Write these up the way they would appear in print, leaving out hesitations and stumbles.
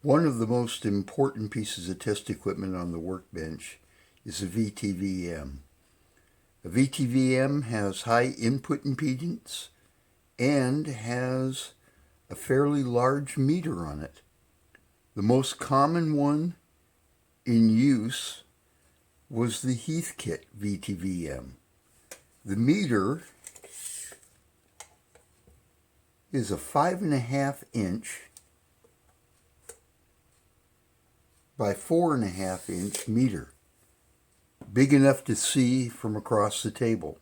One of the most important pieces of test equipment on the workbench is a VTVM. A VTVM has high input impedance and has a fairly large meter on it. The most common one in use was the Heathkit VTVM. The meter is a 5.5 inch by 4.5 inch meter, big enough to see from across the table.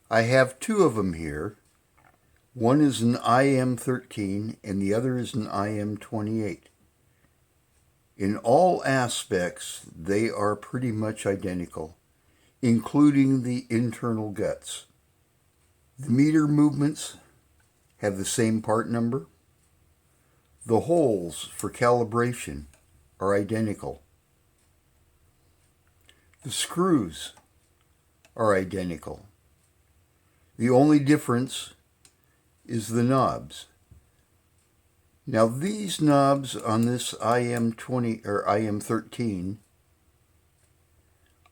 I have two of them here. One is an IM13 and the other is an IM28. In all aspects, they are pretty much identical, including the internal guts. The meter movements have the same part number. The holes for calibration are identical. The screws are identical. The only difference is the knobs. Now these knobs on this IM20 or IM13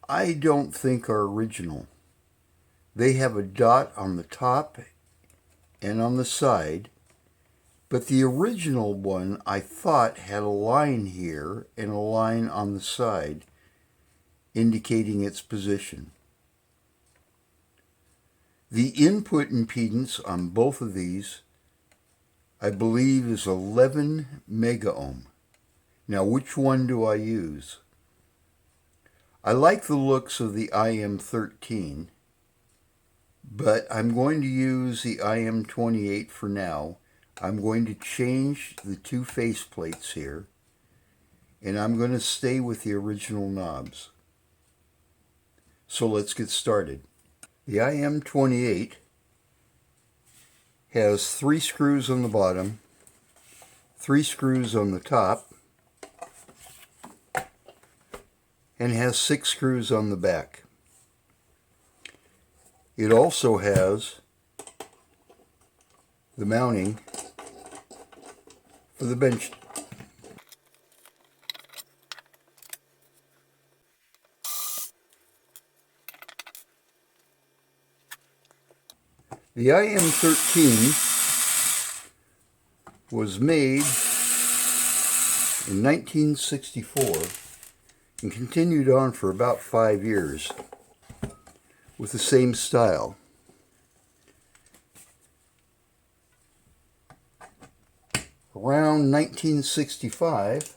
I don't think are original. They have a dot on the top and on the side, but the original one I thought had a line here and a line on the side indicating its position. The input impedance on both of these I believe is 11 megaohm. Now which one do I use? I like the looks of the IM13, but I'm going to use the IM28 for now. I'm going to change the two face plates here, and I'm going to stay with the original knobs. So let's get started. The IM28 has 3 screws on the bottom, 3 screws on the top, and has 6 screws on the back. It also has the mounting for the bench. The IM13 was made in 1964 and continued on for about 5 years with the same style. Around 1965,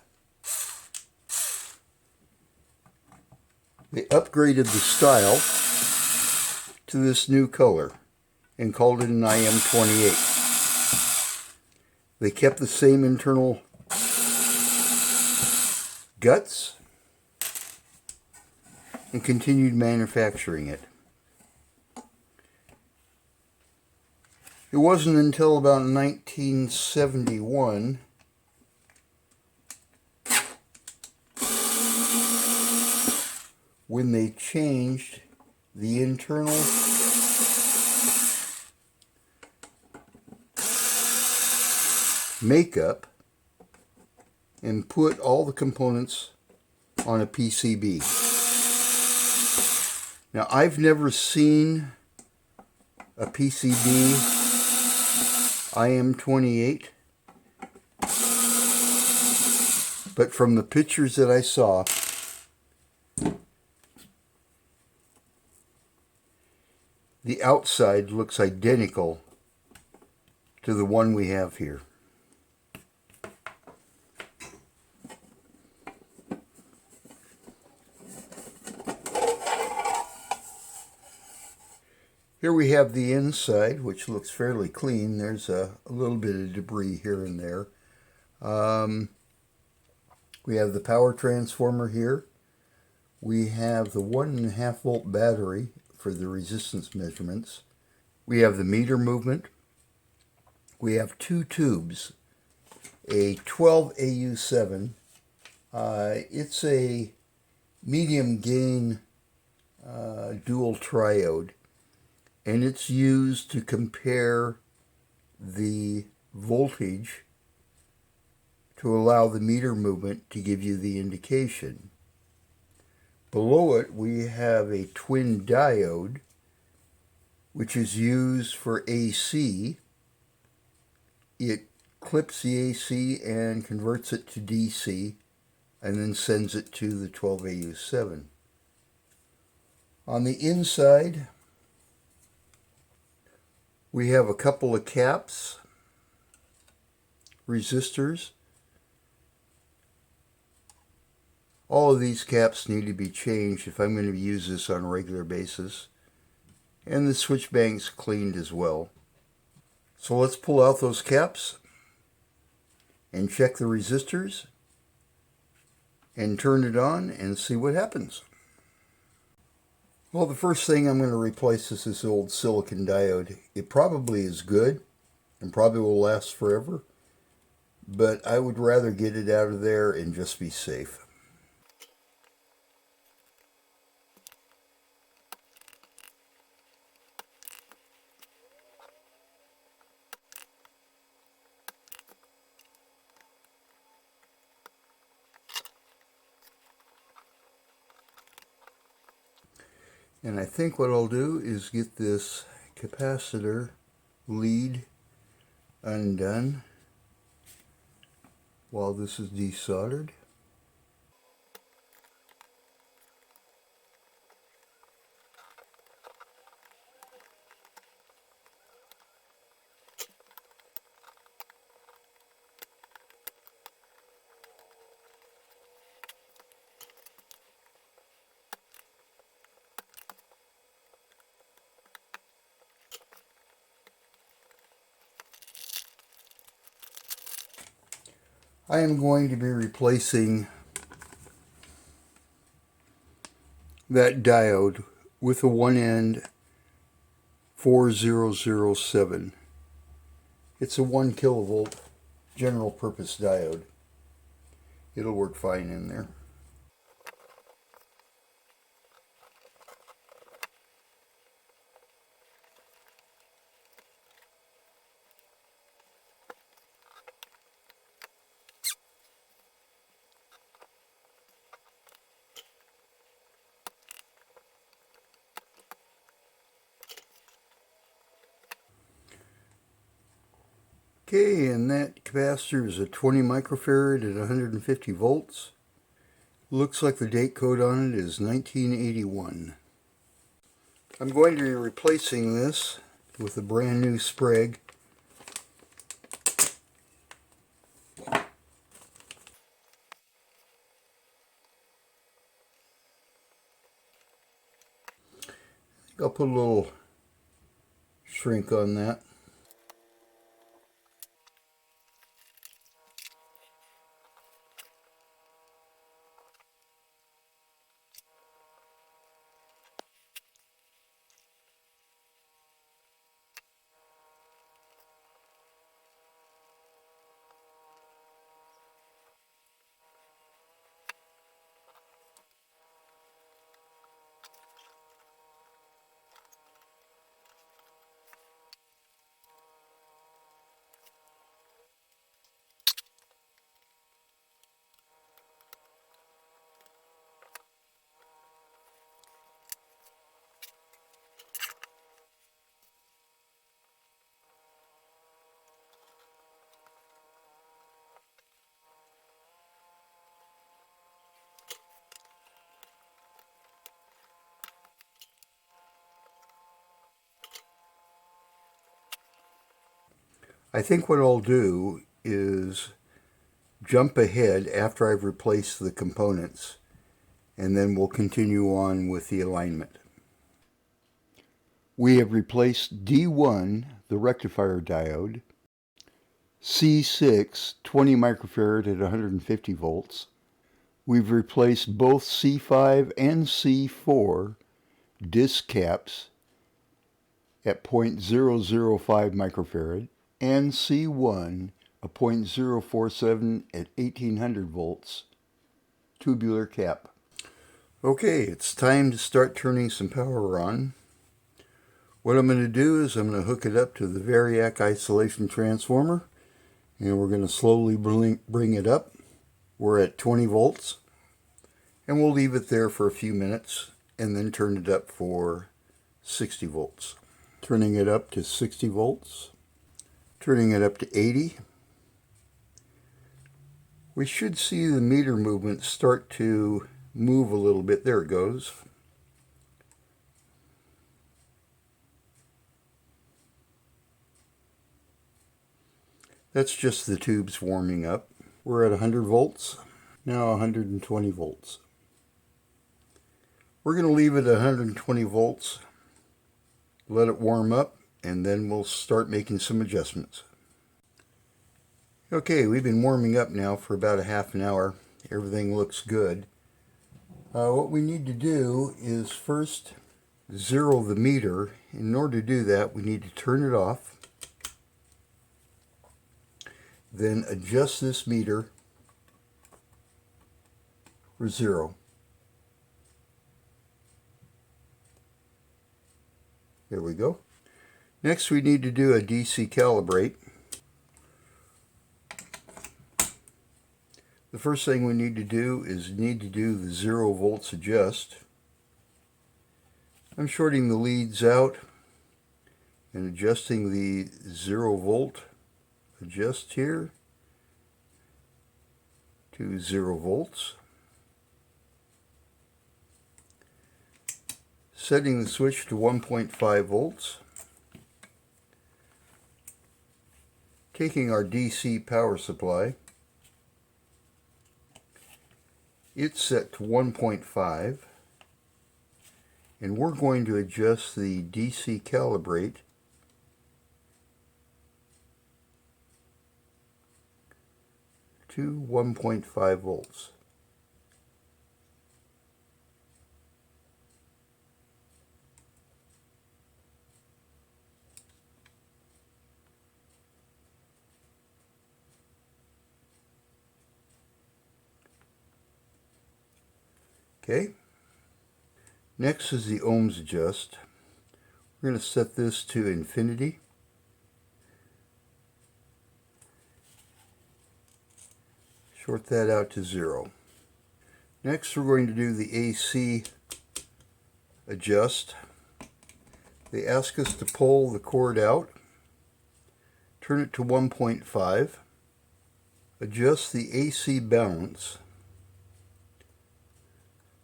they upgraded the style to this new color and called it an IM28. They kept the same internal guts and continued manufacturing it. It wasn't until about 1971 when they changed the internal makeup and put all the components on a PCB. Now I've never seen a PCB IM28, but from the pictures that I saw, the outside looks identical to the one we have here. Here we have the inside, which looks fairly clean. There's a little bit of debris here and there. We have the power transformer here. We have the 1.5 volt battery for the resistance measurements. We have the meter movement. We have 2 tubes, a 12AU7. It's a medium gain dual triode, and it's used to compare the voltage to allow the meter movement to give you the indication. Below it we have a twin diode, which is used for AC. It clips the AC and converts it to DC and then sends it to the 12AU7. On the inside we have a couple of caps, resistors. All of these caps need to be changed if I'm going to use this on a regular basis. And the switch bank's cleaned as well. So let's pull out those caps and check the resistors and turn it on and see what happens. Well, the first thing I'm going to replace is this old silicon diode. It probably is good and probably will last forever, but I would rather get it out of there and just be safe. And I think what I'll do is get this capacitor lead undone while this is desoldered. I am going to be replacing that diode with a 1N 4007. It's a 1 kilovolt general purpose diode. It'll work fine in there. Okay, and that capacitor is a 20 microfarad at 150 volts. Looks like the date code on it is 1981. I'm going to be replacing this with a brand new Sprague. I'll put a little shrink on that. I think what I'll do is jump ahead after I've replaced the components, and then we'll continue on with the alignment. We have replaced D1, the rectifier diode, C6, 20 microfarad at 150 volts. We've replaced both C5 and C4 disc caps at 0.005 microfarad, and C1, a 0.047 at 1800 volts tubular cap. Okay, it's time to start turning some power on. What I'm going to do is I'm going to hook it up to the Variac isolation transformer, And we're going to slowly bring it up. We're at 20 volts. And we'll leave it there for a few minutes and then turn it up for 60 volts. Turning it up to 60 volts. Turning it up to 80. We should see the meter movement start to move a little bit. There it goes. That's just the tubes warming up. We're at 100 volts. Now 120 volts. We're going to leave it at 120 volts, let it warm up, and then we'll start making some adjustments. Okay, we've been warming up now for about a half an hour. Everything looks good. What we need to do is first zero the meter. In order to do that, we need to turn it off. Then adjust this meter for 0. There we go. Next we need to do a DC calibrate. The first thing we need to do is the 0 volts adjust. I'm shorting the leads out and adjusting the 0 volt adjust here to 0 volts. Setting the switch to 1.5 volts. Taking our DC power supply. It's set to 1.5. And we're going to adjust the DC calibrate to 1.5 volts. Okay. Next is the ohms adjust. We're going to set this to infinity. Short that out to 0. Next we're going to do the AC adjust. They ask us to pull the cord out, turn it to 1.5, adjust the AC balance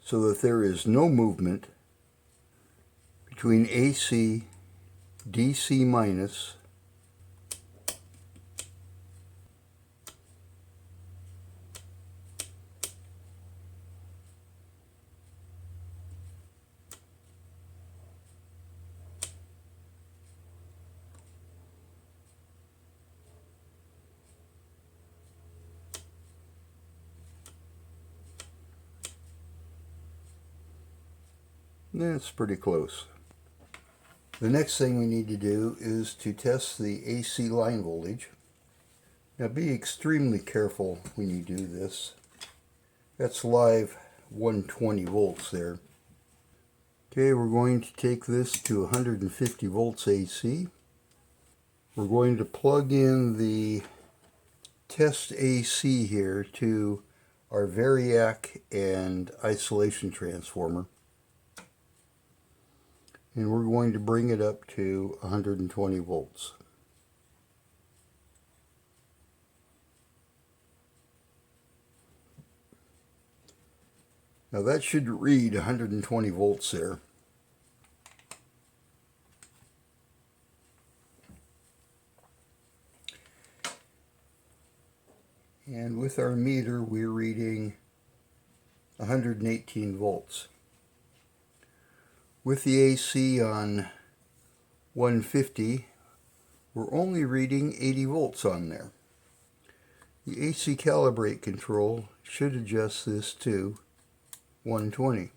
so that there is no movement between AC, DC minus, that's pretty close. The next thing we need to do is to test the AC line voltage. Now be extremely careful when you do this. That's live 120 volts there. Okay, we're going to take this to 150 volts AC. We're going to plug in the test AC here to our variac and isolation transformer. And we're going to bring it up to 120 volts. Now that should read 120 volts there. And with our meter, we're reading 118 volts. With the AC on 150, we're only reading 80 volts on there. The AC Calibrate control should adjust this to 120.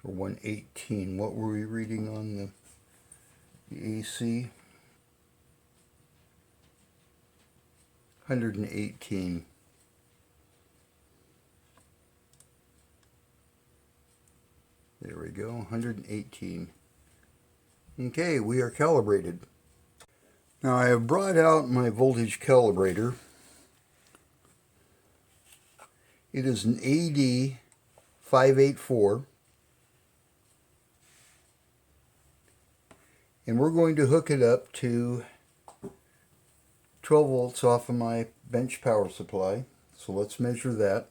Or 118. What were we reading on the AC? 118. There we go, 118. Okay, we are calibrated. Now I have brought out my voltage calibrator. It is an AD584. And we're going to hook it up to 12 volts off of my bench power supply. So let's measure that.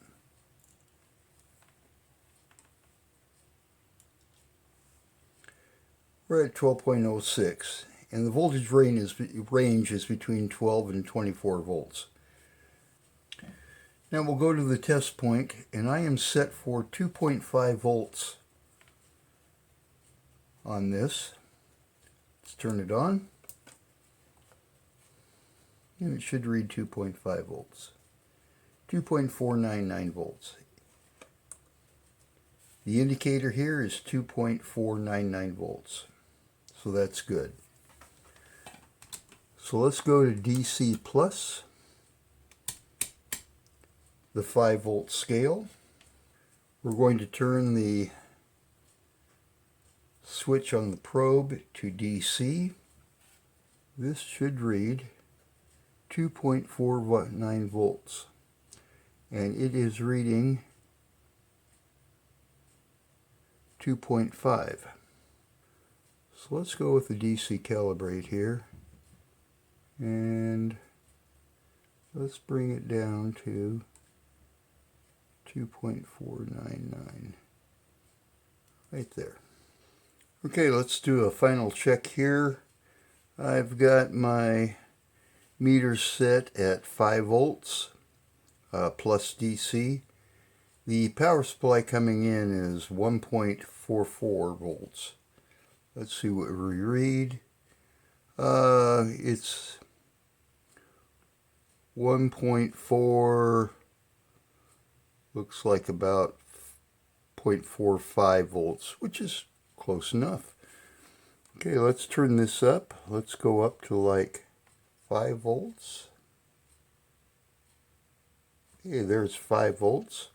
We're at 12.06, and the voltage range is between 12 and 24 volts. Now we'll go to the test point, and I am set for 2.5 volts on this. Let's turn it on, and it should read 2.5 volts. 2.499 volts. The indicator here is 2.499 volts. So that's good. So let's go to DC plus, the 5 volt scale. We're going to turn the switch on the probe to DC. This should read 2.49 volts. And it is reading 2.5. So let's go with the DC Calibrate here, and let's bring it down to 2.499, right there. Okay, let's do a final check here. I've got my meter set at 5 volts plus DC. The power supply coming in is 1.44 volts. Let's see what we read. It's 1.4, looks like about 0.45 volts, which is close enough. Okay, let's turn this up. Let's go up to like 5 volts. Okay, there's 5 volts.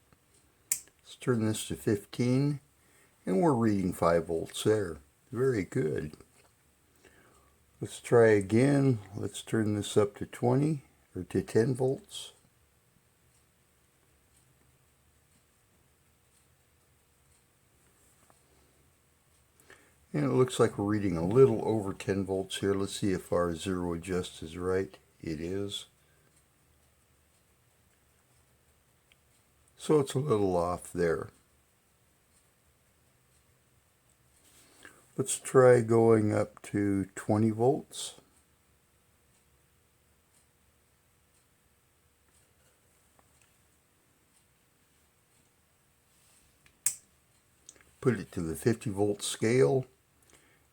Let's turn this to 15, and we're reading 5 volts there. Very good. Let's try again. Let's turn this up to 20 or to 10 volts. And it looks like we're reading a little over 10 volts here. Let's see if our zero adjust is right. It is. So it's a little off there. Let's try going up to 20 volts. Put it to the 50 volt scale,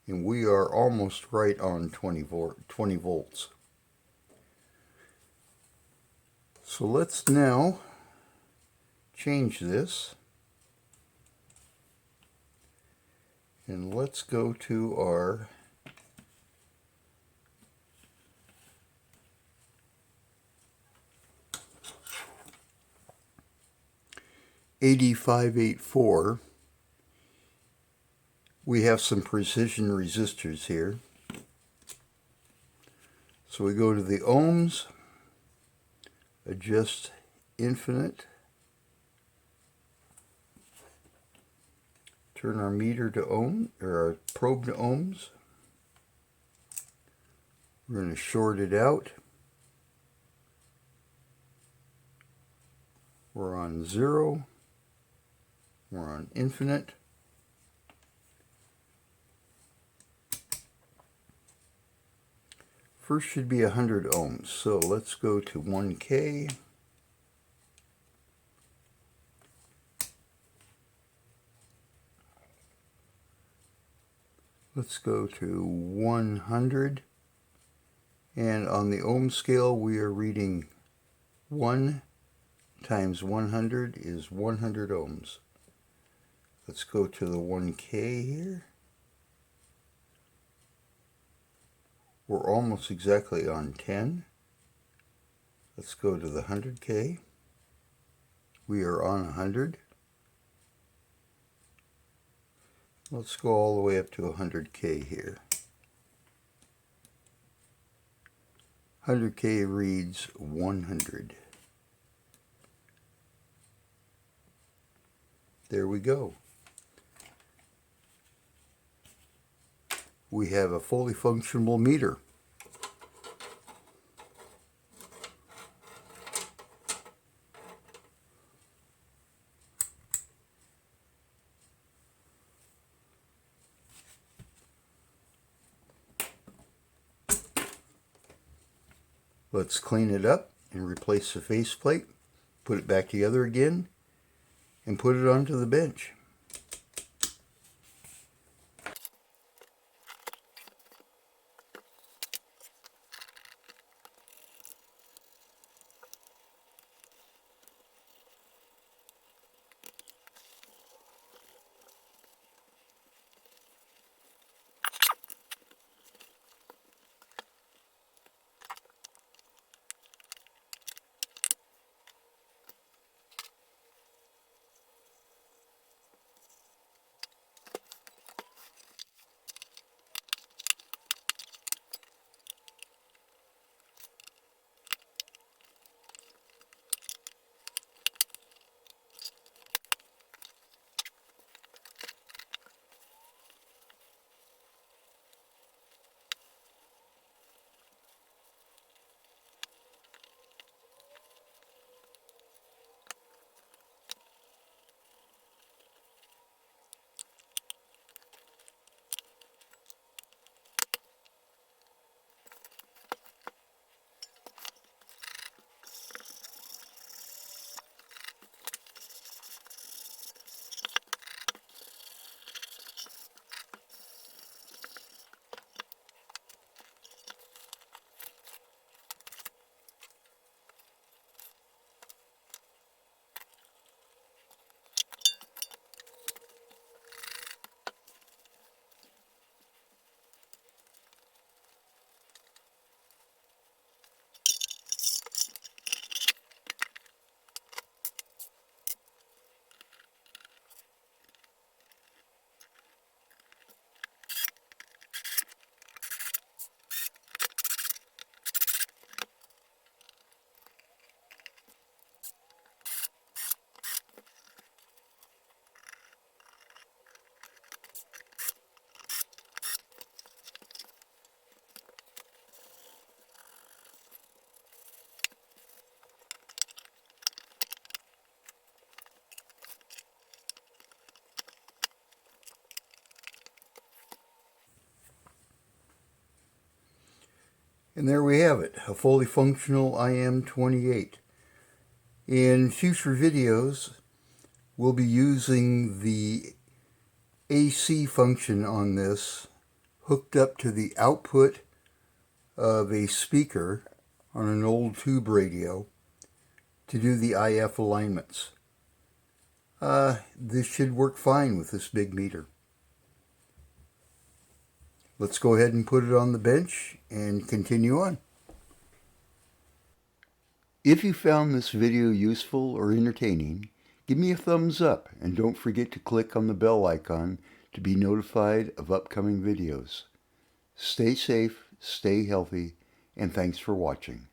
and we are almost right on 20 volts. So let's now change this. And let's go to our AD584. We have some precision resistors here. So we go to the ohms, adjust infinite, turn our meter to ohm, or our probe to ohms. We're going to short it out. We're on 0. We're on infinite. First should be 100 ohms, so let's go to 1K. Let's go to 100, and on the ohm scale we are reading 1 times 100 is 100 ohms. Let's go to the 1K here. We're almost exactly on 10. Let's go to the 100K. We are on 100. Let's go all the way up to 100K here. 100K reads 100. There we go. We have a fully functional meter. Let's clean it up and replace the faceplate, put it back together again, and put it onto the bench. And there we have it, a fully functional IM28. In future videos, we'll be using the AC function on this hooked up to the output of a speaker on an old tube radio to do the IF alignments. This should work fine with this big meter. Let's go ahead and put it on the bench and continue on. If you found this video useful or entertaining, give me a thumbs up and don't forget to click on the bell icon to be notified of upcoming videos. Stay safe, stay healthy, and thanks for watching.